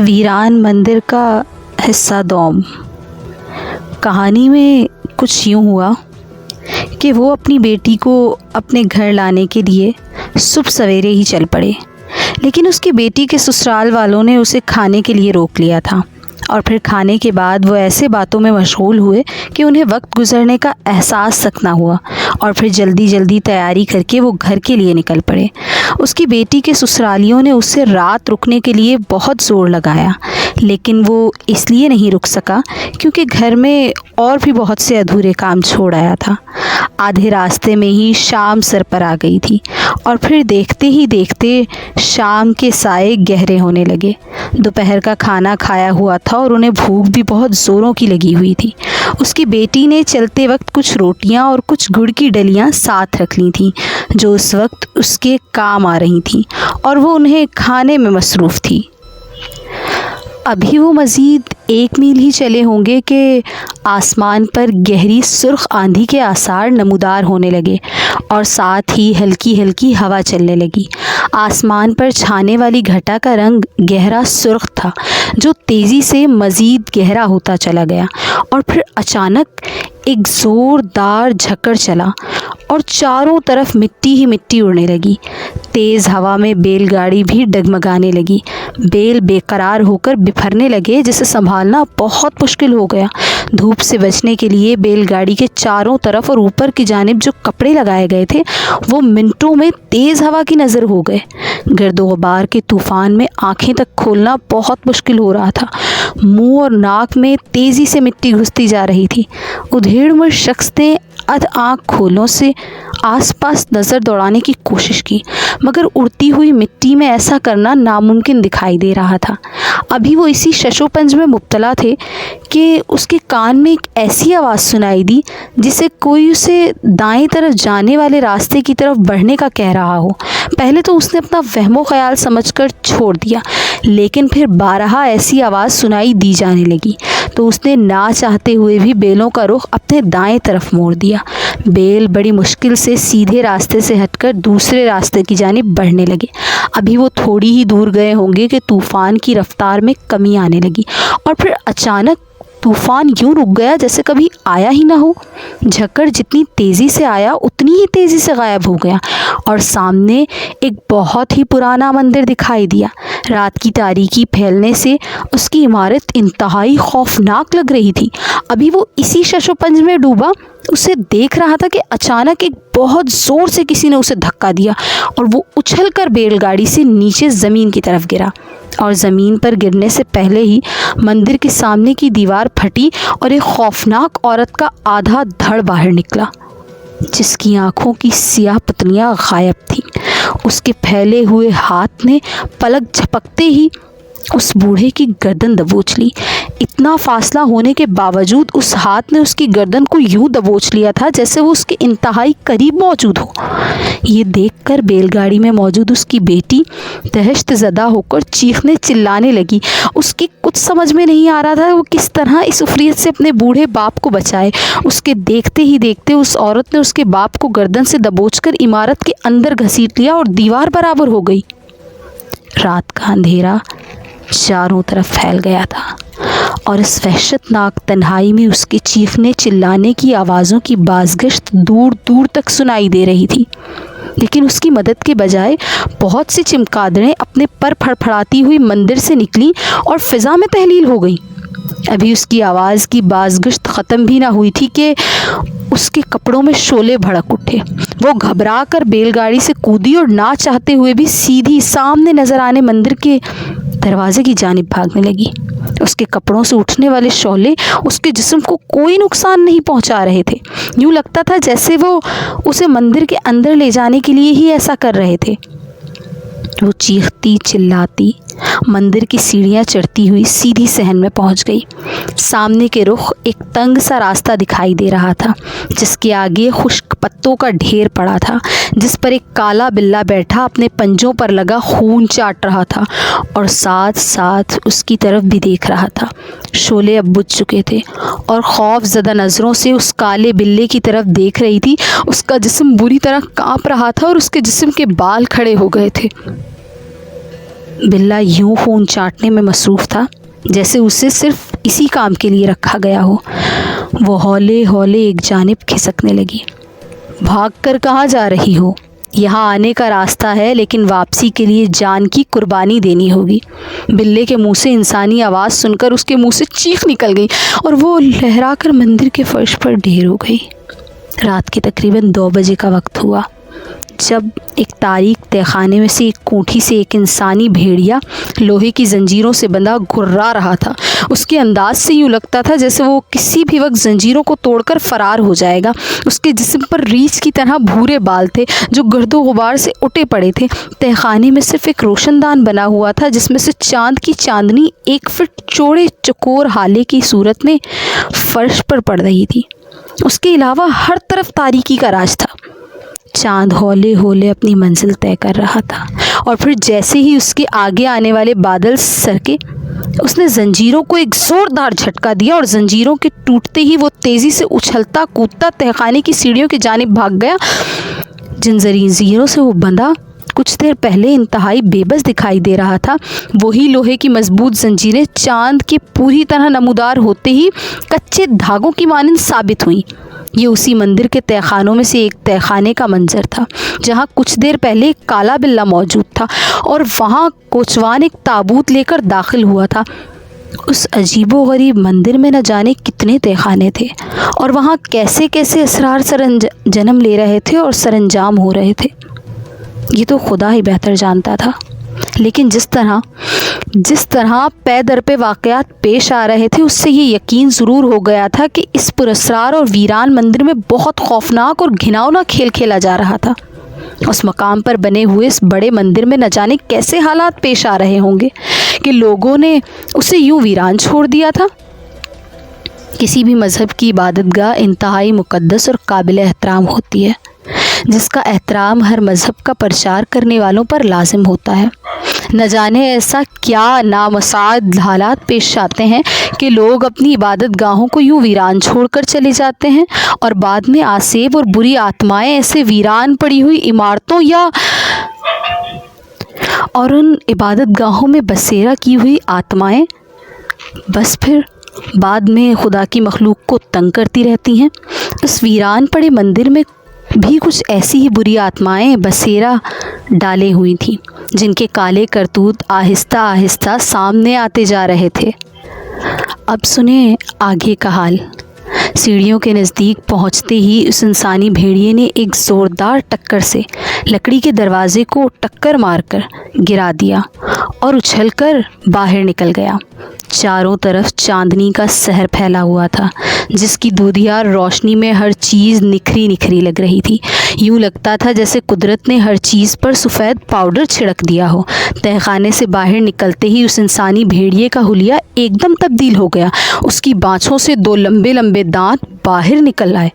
वीरान मंदिर का हिस्सा दोम। कहानी में कुछ यूँ हुआ कि वो अपनी बेटी को अपने घर लाने के लिए सुबह सवेरे ही चल पड़े, लेकिन उसकी बेटी के ससुराल वालों ने उसे खाने के लिए रोक लिया था। और फिर खाने के बाद वो ऐसे बातों में मशगूल हुए कि उन्हें वक्त गुजरने का एहसास तक ना हुआ, और फिर जल्दी जल्दी तैयारी करके वो घर के लिए निकल पड़े। उसकी बेटी के ससुरालियों ने उससे रात रुकने के लिए बहुत ज़ोर लगाया, लेकिन वो इसलिए नहीं रुक सका क्योंकि घर में और भी बहुत से अधूरे काम छोड़ आया था। आधे रास्ते में ही शाम सर पर आ गई थी, और फिर देखते ही देखते शाम के साए गहरे होने लगे। दोपहर का खाना खाया हुआ था और उन्हें भूख भी बहुत ज़ोरों की लगी हुई थी। उसकी बेटी ने चलते वक्त कुछ रोटियां और कुछ गुड़ की डलियां साथ रख ली थीं, जो उस वक्त उसके काम आ रही थीं, और वो उन्हें खाने में मसरूफ़ थी। अभी वो मज़ीद 1 मील ही चले होंगे कि आसमान पर गहरी सुर्ख आंधी के आसार नमूदार होने लगे, और साथ ही हल्की हल्की हवा चलने लगी। आसमान पर छाने वाली घटा का रंग गहरा सुर्ख था, जो तेज़ी से मज़ीद गहरा होता चला गया, और फिर अचानक एक ज़ोरदार झक्कड़ चला और चारों तरफ मिट्टी ही मिट्टी उड़ने लगी। तेज़ हवा में बैलगाड़ी भी डगमगाने लगी। बैल बेकरार होकर बिफरने लगे, जिसे संभालना बहुत मुश्किल हो गया। धूप से बचने के लिए बैलगाड़ी के चारों तरफ और ऊपर की जानिब जो कपड़े लगाए गए थे वो मिनटों में तेज़ हवा की नज़र हो गए। गर्दो गुबार के तूफ़ान में आंखें तक खोलना बहुत मुश्किल हो रहा था। मुंह और नाक में तेज़ी से मिट्टी घुसती जा रही थी। उधेड़-मुड़ शख्स ने अध आँख खोलों से आसपास नज़र दौड़ाने की कोशिश की, मगर उड़ती हुई मिट्टी में ऐसा करना नामुमकिन दिखाई दे रहा था। अभी वो इसी शशोपंज में मुब्तला थे कि उसके कान में एक ऐसी आवाज़ सुनाई दी जिसे कोई उसे दाएं तरफ जाने वाले रास्ते की तरफ बढ़ने का कह रहा हो। पहले तो उसने अपना वहमो ख्याल समझकर छोड़ दिया, लेकिन फिर बारहा ऐसी आवाज़ सुनाई दी जाने लगी तो उसने ना चाहते हुए भी बैलों का रुख अपने दाएं तरफ मोड़ दिया। बैल बड़ी मुश्किल से सीधे रास्ते से हटकर दूसरे रास्ते की जानिब बढ़ने लगे। अभी वो थोड़ी ही दूर गए होंगे कि तूफ़ान की रफ्तार में कमी आने लगी, और फिर अचानक तूफ़ान यूँ रुक गया जैसे कभी आया ही ना हो। झक्कड़ जितनी तेज़ी से आया उतनी ही तेज़ी से गायब हो गया, और सामने एक बहुत ही पुराना मंदिर दिखाई दिया। रात की तारीकी फैलने से उसकी इमारत इंतहाई खौफनाक लग रही थी। अभी वो इसी शशोपंज में डूबा उसे देख रहा था कि अचानक एक बहुत ज़ोर से किसी ने उसे धक्का दिया, और वो उछलकर बैलगाड़ी से नीचे ज़मीन की तरफ गिरा। और ज़मीन पर गिरने से पहले ही मंदिर के सामने की दीवार फटी और एक खौफनाक औरत का आधा धड़ बाहर निकला, जिसकी आंखों की सियाह पुतलियाँ गायब थीं। उसके फैले हुए हाथ ने पलक झपकते ही उस बूढ़े की गर्दन दबोच ली। इतना फासला होने के बावजूद उस हाथ ने उसकी गर्दन को यूं दबोच लिया था जैसे वो उसके इंतहाई करीब मौजूद हो। ये देखकर बैलगाड़ी में मौजूद उसकी बेटी दहशत ज़दा होकर चीखने चिल्लाने लगी। उसकी कुछ समझ में नहीं आ रहा था वो किस तरह इस उफरियत से अपने बूढ़े बाप को बचाए। उसके देखते ही देखते उस औरत ने उसके बाप को गर्दन से दबोचकर इमारत के अंदर घसीट लिया और दीवार बराबर हो गई। रात का अंधेरा चारों तरफ फैल गया था, और इस वहशतनाक तन्हाई में उसके चीखने चिल्लाने की आवाज़ों की बाज़गश्त दूर दूर तक सुनाई दे रही थी। लेकिन उसकी मदद के बजाय बहुत सी चमगादड़ें अपने पर फड़फड़ाती हुई मंदिर से निकलीं और फ़िज़ा में तहलील हो गईं। अभी उसकी आवाज़ की बाज़गश्त ख़त्म भी ना हुई थी कि उसके कपड़ों में शोले भड़क उठे। वो घबरा कर बैलगाड़ी से कूदी और ना चाहते हुए भी सीधी सामने नज़र आने मंदिर के दरवाजे की जानिब भागने लगी। उसके कपड़ों से उठने वाले शोले उसके जिस्म को कोई नुकसान नहीं पहुंचा रहे थे। यूँ लगता था जैसे वो उसे मंदिर के अंदर ले जाने के लिए ही ऐसा कर रहे थे। वो चीखती चिल्लाती मंदिर की सीढ़ियाँ चढ़ती हुई सीधी सहन में पहुंच गई। सामने के रुख एक तंग सा रास्ता दिखाई दे रहा था, जिसके आगे खुश्क पत्तों का ढेर पड़ा था, जिस पर एक काला बिल्ला बैठा अपने पंजों पर लगा खून चाट रहा था और साथ साथ उसकी तरफ भी देख रहा था। शोले अब बुझ चुके थे और खौफ ज़दा नज़रों से उस काले बिल्ले की तरफ देख रही थी। उसका जिस्म बुरी तरह काँप रहा था और उसके जिस्म के बाल खड़े हो गए थे। बिल्ला यूं फ़ोन चाटने में मसरूफ़ था जैसे उसे सिर्फ इसी काम के लिए रखा गया हो। वो हौले हौले एक जानिब खिसकने लगी। भाग कर कहाँ जा रही हो? यहाँ आने का रास्ता है, लेकिन वापसी के लिए जान की कुर्बानी देनी होगी। बिल्ले के मुंह से इंसानी आवाज़ सुनकर उसके मुंह से चीख निकल गई और वो लहराकर मंदिर के फर्श पर ढेर हो गई। रात के तकरीबन 2 बजे का वक्त हुआ जब एक तारीक तहखाने में से एक कोठी से एक इंसानी भेड़िया लोहे की जंजीरों से बंधा घुर्रा रहा था। उसके अंदाज से यूँ लगता था जैसे वो किसी भी वक्त जंजीरों को तोड़कर फरार हो जाएगा। उसके जिस्म पर रीछ की तरह भूरे बाल थे जो गर्दो गुबार से उठे पड़े थे। तहखाने में सिर्फ एक रोशनदान बना हुआ था जिसमें से चांद की चांदनी 1 फीट चौड़े चकोर हाले की सूरत में फर्श पर पड़ रही थी। उसके अलावा हर तरफ तारीकी का राज था। चांद हौले हौले अपनी मंजिल तय कर रहा था और फिर जैसे ही उसके आगे आने वाले बादल सरके, उसने जंजीरों को एक ज़ोरदार झटका दिया और जंजीरों के टूटते ही वो तेज़ी से उछलता कूदता तहखाने की सीढ़ियों की जानिब भाग गया। जिन जंजीरों से वो बंधा कुछ देर पहले इंतहाई बेबस दिखाई दे रहा था, वही लोहे की मजबूत जंजीरें चांद के पूरी तरह नमूदार होते ही कच्चे धागों की मानंद साबित हुई। ये उसी मंदिर के तहखानों में से एक तहखाने का मंजर था जहाँ कुछ देर पहले एक काला बिल्ला मौजूद था और वहाँ कोचवान एक ताबूत लेकर दाखिल हुआ था। उस अजीबो गरीब मंदिर में न जाने कितने तहखाने थे और वहाँ कैसे कैसे असरार जन्म ले रहे थे और सरंजाम हो रहे थे, ये तो खुदा ही बेहतर जानता था। लेकिन जिस तरह पै दर पे वाक़यात पेश आ रहे थे, उससे ये यकीन ज़रूर हो गया था कि इस पुरस्रार और वीरान मंदिर में बहुत खौफनाक और घिनौना खेल खेला जा रहा था। उस मकाम पर बने हुए इस बड़े मंदिर में न जाने कैसे हालात पेश आ रहे होंगे कि लोगों ने उसे यूं वीरान छोड़ दिया था। किसी भी मज़हब की इबादतगाह इंतहाई मुक़द्दस और काबिल एहतराम होती है, जिसका एहतराम हर मज़हब का प्रचार करने वालों पर लाजिम होता है। न जाने ऐसा क्या नामसाद हालात पेश आते हैं कि लोग अपनी इबादत गाहों को यूँ वीरान छोड़कर चले जाते हैं और बाद में आसेब और बुरी आत्माएं ऐसे वीरान पड़ी हुई इमारतों और उन इबादत गाहों में बसेरा की हुई आत्माएं बस फिर बाद में खुदा की मखलूक को तंग करती रहती हैं। इस वीरान पड़े मंदिर में भी कुछ ऐसी ही बुरी आत्माएं बसेरा डाले हुई थीं जिनके काले करतूत आहिस्ता आहिस्ता सामने आते जा रहे थे। अब सुने आगे का हाल। सीढ़ियों के नज़दीक पहुंचते ही उस इंसानी भेड़िए ने एक ज़ोरदार टक्कर से लकड़ी के दरवाजे को टक्कर मारकर गिरा दिया और उछलकर बाहर निकल गया। चारों तरफ चांदनी का सहर फैला हुआ था जिसकी दूधियार रोशनी में हर चीज़ निखरी निखरी लग रही थी। यूँ लगता था जैसे कुदरत ने हर चीज़ पर सफ़ेद पाउडर छिड़क दिया हो। तहखाने से बाहर निकलते ही उस इंसानी भेड़िए का हुलिया एकदम तब्दील हो गया। उसकी बाँछों से 2 लंबे लंबे दांत बाहर निकल आए,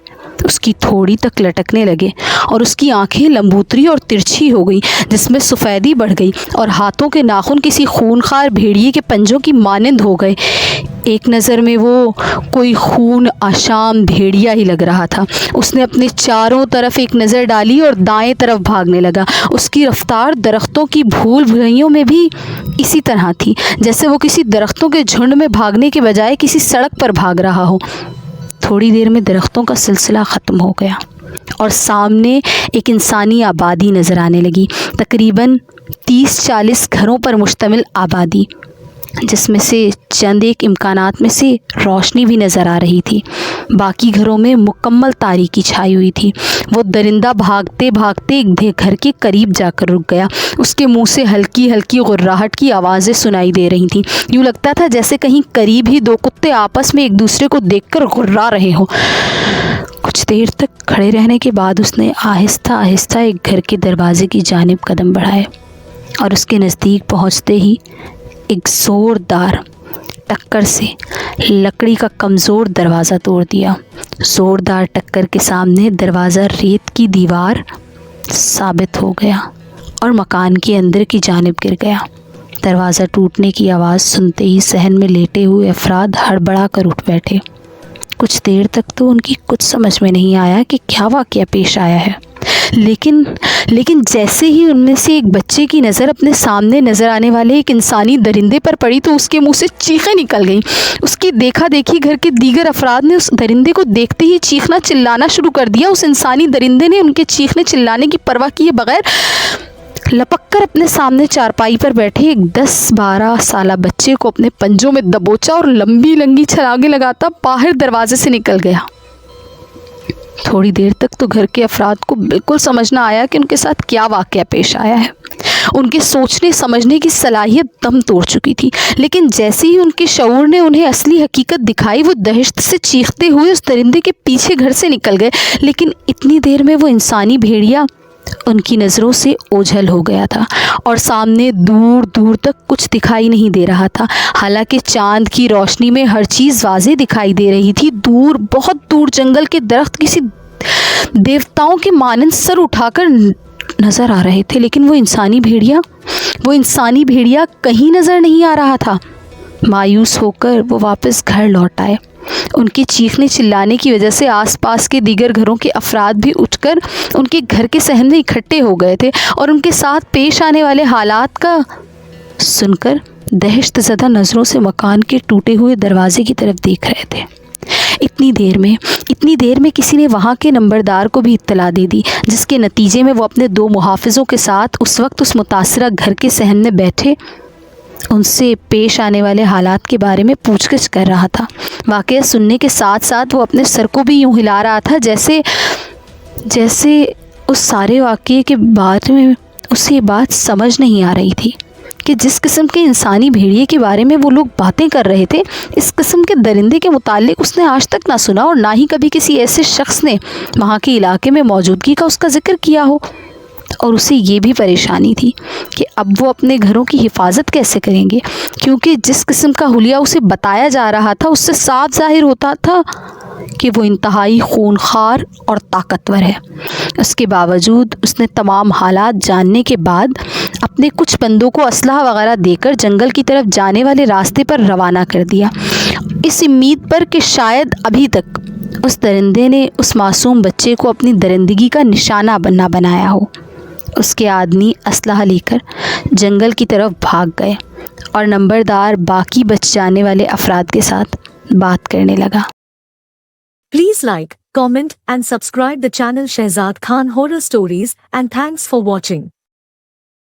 उसकी थोड़ी तक लटकने लगे और उसकी आंखें लंबूतरी और तिरछी हो गई जिसमें सफ़ेदी बढ़ गई और हाथों के नाखून किसी खूनखार भेड़िए के पंजों की मानंद हो गए। एक नज़र में वो कोई खून आशाम भेड़िया ही लग रहा था। उसने अपने चारों तरफ एक नज़र डाली और दाएं तरफ भागने लगा। उसकी रफ्तार दरख्तों की भूल भुलैयों में भी इसी तरह थी जैसे वो किसी दरख्तों के झुंड में भागने के बजाय किसी सड़क पर भाग रहा हो। थोड़ी देर में दरख्तों का सिलसिला ख़त्म हो गया और सामने एक इंसानी आबादी नज़र आने लगी। तकरीबन 30-40 घरों पर मुश्तमिल आबादी, जिसमें से चंद एक इम्कानात में से रोशनी भी नज़र आ रही थी। बाकी घरों में मुकम्मल तारीकी छाई हुई थी। वो दरिंदा भागते भागते एक घर के करीब जाकर रुक गया। उसके मुंह से हल्की हल्की गुर्राहट की आवाज़ें सुनाई दे रही थीं। यूँ लगता था जैसे कहीं करीब ही 2 कुत्ते आपस में एक दूसरे को देखकर गुर्रा रहे हों। कुछ देर तक खड़े रहने के बाद उसने आहिस्ता आहिस्ता एक घर के दरवाजे की जानिब कदम बढ़ाए और उसके नज़दीक पहुँचते ही एक ज़ोरदार टक्कर से लकड़ी का कमज़ोर दरवाज़ा तोड़ दिया। ज़ोरदार टक्कर के सामने दरवाज़ा रेत की दीवार साबित हो गया और मकान के अंदर की जानिब गिर गया। दरवाज़ा टूटने की आवाज़ सुनते ही सहन में लेटे हुए अफराद हड़बड़ा कर उठ बैठे। कुछ देर तक तो उनकी कुछ समझ में नहीं आया कि क्या वाक़या पेश आया है। لیکن جیسے ہی ان میں سے ایک بچے کی نظر اپنے سامنے نظر آنے والے ایک انسانی درندے پر پڑی تو اس کے منہ سے چیخیں نکل گئیں۔ اس کی دیکھا دیکھی گھر کے دیگر افراد نے اس درندے کو دیکھتے ہی چیخنا چلانا شروع کر دیا۔ اس انسانی درندے نے ان کے چیخنے چلانے کی پرواہ کیے بغیر لپک کر اپنے سامنے چارپائی پر بیٹھے ایک 10-12 سالہ بچے کو اپنے پنجوں میں دبوچا اور لمبی لنگی چھلانگیں لگاتا باہر دروازے سے نکل گیا۔ تھوڑی دیر تک تو گھر کے افراد کو بالکل سمجھ نہ آیا کہ ان کے ساتھ کیا واقعہ پیش آیا ہے۔ ان کے سوچنے سمجھنے کی صلاحیت دم توڑ چکی تھی، لیکن جیسے ہی ان کے شعور نے انہیں اصلی حقیقت دکھائی وہ دہشت سے چیختے ہوئے اس درندے کے پیچھے گھر سے نکل گئے۔ لیکن اتنی دیر میں وہ انسانی بھیڑیا ان کی نظروں سے اوجھل ہو گیا تھا اور سامنے دور دور تک کچھ دکھائی نہیں دے رہا تھا۔ حالانکہ چاند کی روشنی میں ہر چیز واضح دکھائی دے رہی تھی۔ دور، بہت دور جنگل کے درخت کسی دیوتاؤں کے مانند سر اٹھا کر نظر آ رہے تھے، لیکن وہ انسانی بھیڑیا کہیں نظر نہیں آ رہا تھا۔ مایوس ہو کر وہ واپس گھر لوٹ آئے۔ ان کے چیخنے چلانے کی وجہ سے آس پاس کے دیگر گھروں کے افراد بھی اٹھ کر ان کے گھر کے صحن میں اکٹھے ہو گئے تھے اور ان کے ساتھ پیش آنے والے حالات کا سن کر دہشت زدہ نظروں سے مکان کے ٹوٹے ہوئے دروازے کی طرف دیکھ رہے تھے۔ اتنی دیر میں کسی نے وہاں کے نمبردار کو بھی اطلاع دے دی، جس کے نتیجے میں وہ اپنے 2 محافظوں کے ساتھ اس وقت اس متاثرہ گھر کے صحن میں بیٹھے ان سے پیش آنے والے حالات کے بارے میں پوچھ گچھ کر رہا تھا۔ واقعہ سننے کے ساتھ ساتھ وہ اپنے سر کو بھی یوں ہلا رہا تھا جیسے اس سارے واقعے کے بارے میں اسے یہ بات سمجھ نہیں آ رہی تھی کہ جس قسم کے انسانی بھیڑیے کے بارے میں وہ لوگ باتیں کر رہے تھے، اس قسم کے درندے کے متعلق اس نے آج تک نہ سنا اور نہ ہی کبھی کسی ایسے شخص نے وہاں کے علاقے میں موجودگی کا اس کا ذکر کیا ہو۔ اور اسے یہ بھی پریشانی تھی کہ اب وہ اپنے گھروں کی حفاظت کیسے کریں گے، کیونکہ جس قسم کا حلیہ اسے بتایا جا رہا تھا اس سے صاف ظاہر ہوتا تھا کہ وہ انتہائی خونخوار اور طاقتور ہے۔ اس کے باوجود اس نے تمام حالات جاننے کے بعد اپنے کچھ بندوں کو اسلحہ وغیرہ دے کر جنگل کی طرف جانے والے راستے پر روانہ کر دیا، اس امید پر کہ شاید ابھی تک اس درندے نے اس معصوم بچے کو اپنی درندگی کا نشانہ بنایا ہو۔ اس کے آدمی اسلحہ لے کر جنگل کی طرف بھاگ گئے اور نمبردار باقی بچ جانے والے افراد کے ساتھ بات کرنے لگا۔ Please like, comment and subscribe the channel Shehzad Khan Horror Stories and thanks for watching.